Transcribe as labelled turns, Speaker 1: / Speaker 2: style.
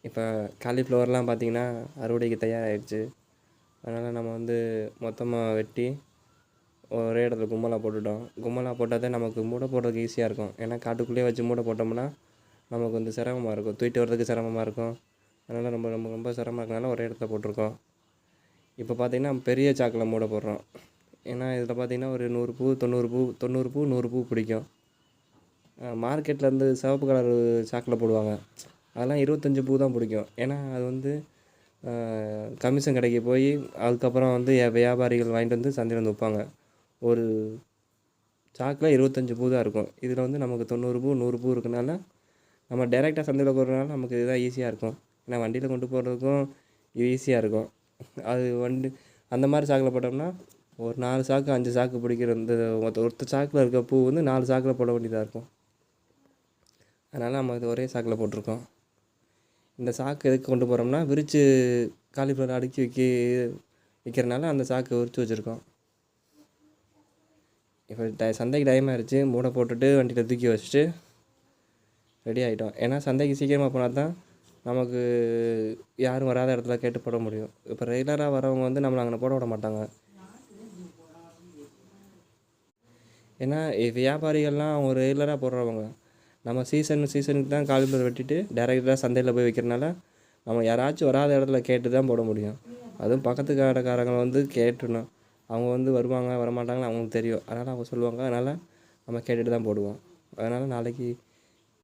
Speaker 1: இப்போ காலிஃப்ளவர்லாம் பார்த்திங்கன்னா அறுவடைக்கு தயாராகிடுச்சு. அதனால் நம்ம வந்து மொத்தமாக வெட்டி ஒரே இடத்துல கும்பலாக போட்டுட்டோம். கும்பலாக போட்டால் தான் நமக்கு மூடை போடுறதுக்கு ஈஸியாக இருக்கும். ஏன்னா காட்டுக்குள்ளேயே வச்சு மூடை போட்டோம்னா நமக்கு வந்து சிரமமாக இருக்கும், தூக்கிட்டு வர்றதுக்கு சிரமமாக இருக்கும். அதனால் ரொம்ப ரொம்ப ரொம்ப சிரமமாக இருக்கனால ஒரே இடத்துல போட்டிருக்கோம். இப்போ பார்த்திங்கன்னா பெரிய சாக்கில் மூடை போடுறோம். ஏன்னா இதில் பார்த்திங்கன்னா ஒரு 100 பூ 90 பூ 90 பூ 100 பூ பிடிக்கும். மார்க்கெட்டில் வந்து சிவப்பு கலர் சாக்கில் போடுவாங்க, அதெல்லாம் 25 பூ தான் பிடிக்கும். ஏன்னா அது வந்து கமிஷன் கடைக்கு போய் அதுக்கப்புறம் வந்து வியாபாரிகள் வாங்கிட்டு வந்து சந்தையில் வந்து வைப்பாங்க. ஒரு சாக்கில் 25 பூ தான் இருக்கும். இதில் வந்து நமக்கு 90 பூ 100 பூ இருக்கனால நம்ம டைரெக்டாக சந்தையில் போடுறதுனால நமக்கு இதுதான் ஈஸியாக இருக்கும். ஏன்னா வண்டியில் கொண்டு போகிறதுக்கும் இது ஈஸியாக இருக்கும். அது வண்டி அந்த மாதிரி சாக்கில் போட்டோம்னா ஒரு 4 சாக்கு 5 சாக்கு பிடிக்கிற இந்த ஒருத்த சாக்கில் இருக்க பூ வந்து 4 சாக்கில் போட வேண்டியதாக இருக்கும். அதனால் நம்ம இது ஒரே சாக்கில் போட்டிருக்கோம். இந்த சாக்கு எதுக்கு கொண்டு போகிறோம்னா விரித்து காலிஃப்ளவர் அடுக்கி விற்கிறனால அந்த சாக்கு விரித்து வச்சுருக்கோம். இப்போ சந்தைக்கு டைம் ஆகிடுச்சு. மூடை போட்டுட்டு வண்டியில் தூக்கி வச்சுட்டு ரெடி ஆகிட்டோம். ஏன்னா சந்தைக்கு சீக்கிரமாக போனால் தான் நமக்கு யாரும் வராத இடத்துல கேட்டு போட முடியும். இப்போ ரெகுலராக வரவங்க வந்து நம்மளை அங்கே போட விட மாட்டாங்க. ஏன்னா வியாபாரிகள்லாம் அவங்க ரெகுலராக போடுறவங்க. நம்ம சீசனுக்கு தான் காலிஃப்ளவர் வெட்டிட்டு டைரெக்டாக சந்தையில் போய் விற்கிறனால நம்ம யாராச்சும் வராத இடத்துல கேட்டு தான் போட முடியும். அதுவும் பக்கத்து கடைக்காரங்க வந்து கேட்டுணும். அவங்க வந்து வருவாங்க வரமாட்டாங்கன்னு அவங்களுக்கு தெரியும். அதனால் அவங்க சொல்லுவாங்க. அதனால் நம்ம கேட்டுட்டு தான் போடுவோம். அதனால் நாளைக்கு